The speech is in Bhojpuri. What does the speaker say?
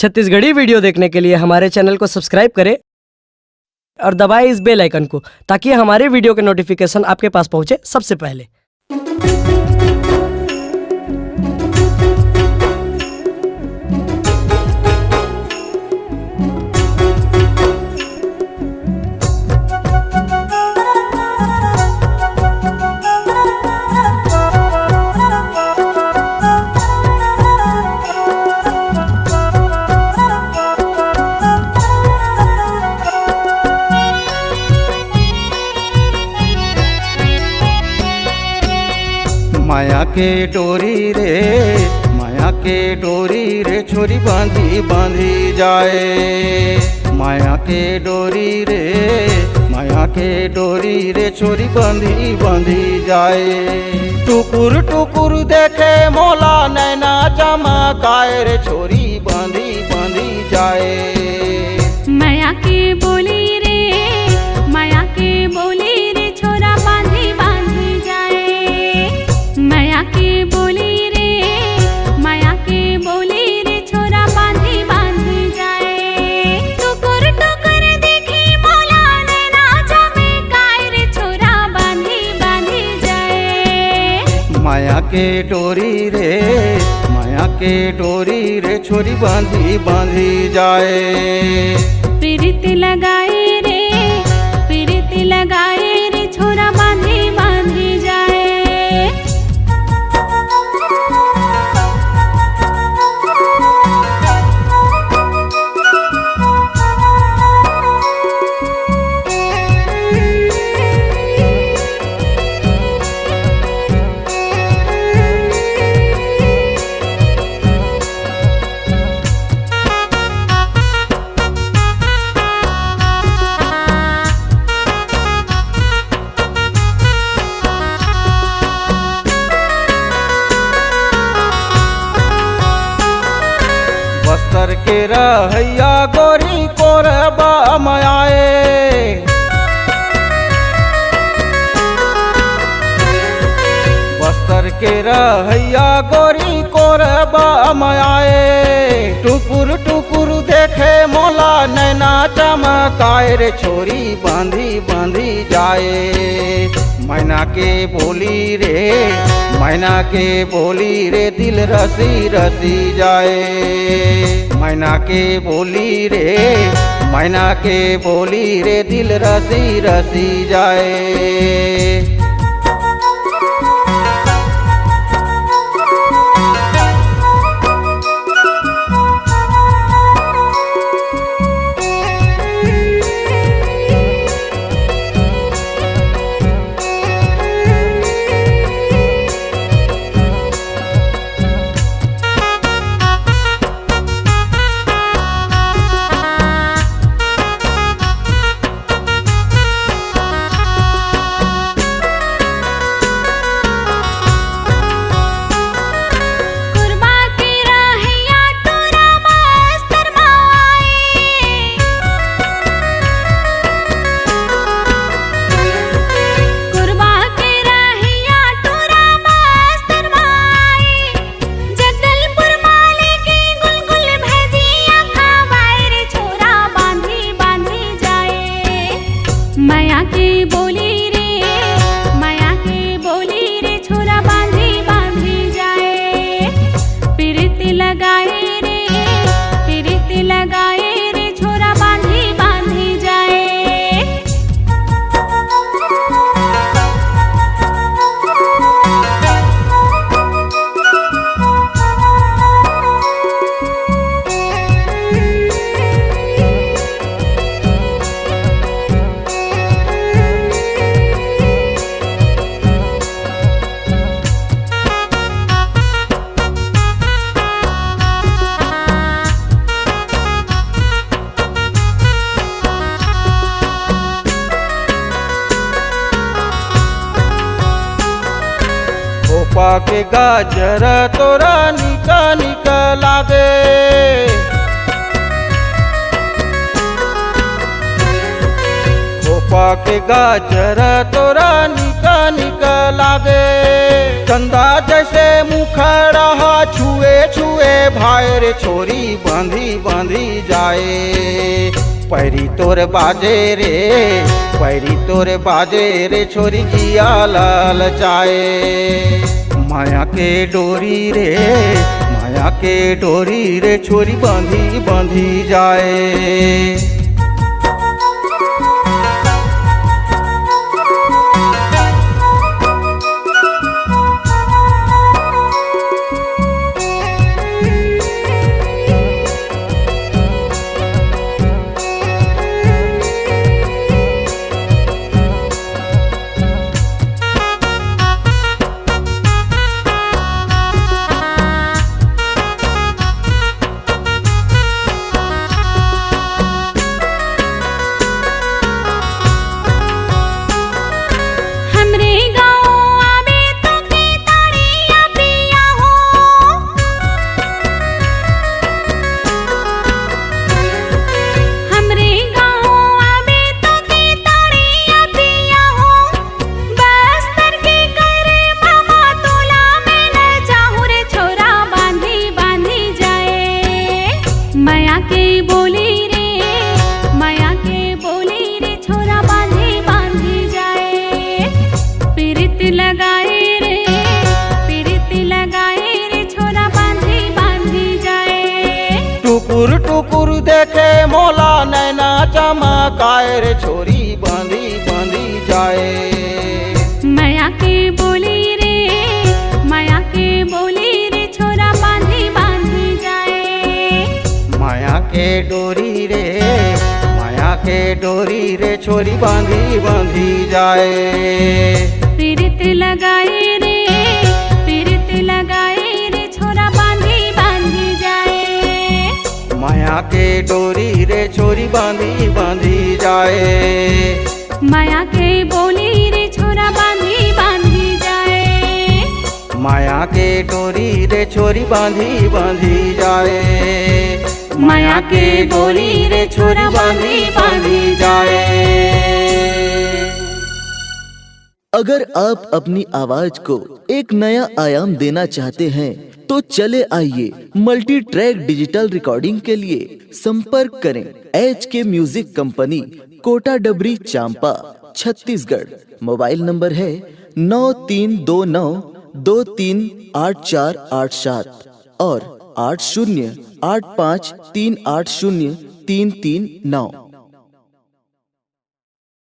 छत्तीसगढ़ी वीडियो देखने के लिए हमारे चैनल को सब्सक्राइब करें और दबाएं इस बेल आइकन को ताकि हमारे वीडियो के नोटिफिकेशन आपके पास पहुंचे सबसे पहले। माया के डोरी रे छोरी बांधी बांधी जाए। माया के डोरी रे छोरी बांधी बांधी जाए। टुकुर टुकुर देखे मोला नैना चमकाए रे छोरी बांधी बांधी जाए। माया के बोली रे छोरा बांधी बांधी जाए। माया के बोली रे छोरा बांधी बांधी जाए। टुकुर टुकुर देखी मोला नैना चमकाए रे छोरा बांधी बांधी जाए। माया के डोरी रे छोरी बांधी बांधी जाए। प्रीत लगाए रे छोरा बांधी बांधी जाए। बस्तर के रहैया गोरी कोरबा मायाए। बस्तर के रहैया गोरी कोरबा मायाए। टुकुर टुकुर देखे मोला नैना चमकाए रे छोरी बांधी बांधी जाए। मैना के बोली रे दिल रसी रसी जाए। मैना के बोली रे दिल रसी रसी जाए। माया के बोली रे छोरा बांधी बांधी जाए। प्रीत लगाए रे छोरा बांधी बांधी जाए। खोपा के गाजर तोरा निका निका लागे। खोपा के गाजर तोरा निका निका लागे, चंदा जैसे मुखड़ा छुए छुए भाई रे छोरी बांधी बांधी जाए। पैरी तोर बाजे रे, पैरी तोर बाजे रे छोरी जिया लाल जाए। माया के डोरी रे, माया के डोरी रे छोरी बांधी बांधी जाए। माया के बोली रे छोरा बांधी बांधी जाए। पीरित लगाए रे छोरा बांधी बांधी जाए। टुकुर टुकुर देखे मोला नैना चमकाए रे छोरी बांधी बांधी जाए। माया के बोली रे छोरा बांधी बांधी जाए। माया के डोरी रे, माया के डोरी रे छोरी बांधी बांधी जाए। पीरित लगाए रे छोरा बांधी बांधी जाए। माया के डोरी रे छोरी बांधी बांधी जाए। माया के बोली रे छोरा बांधी बांधी जाए। माया के डोरी रे छोरी बांधी बांधी जाए। माया के डोरी रे छोरी बांधी बांधी जाए। अगर आप अपनी आवाज को एक नया आयाम देना चाहते हैं तो चले आइए मल्टी ट्रैक डिजिटल रिकॉर्डिंग के लिए संपर्क करें HK म्यूजिक कंपनी, कोटा डबरी, चांपा, छत्तीसगढ़। मोबाइल नंबर है 9329238487 और 8085380339।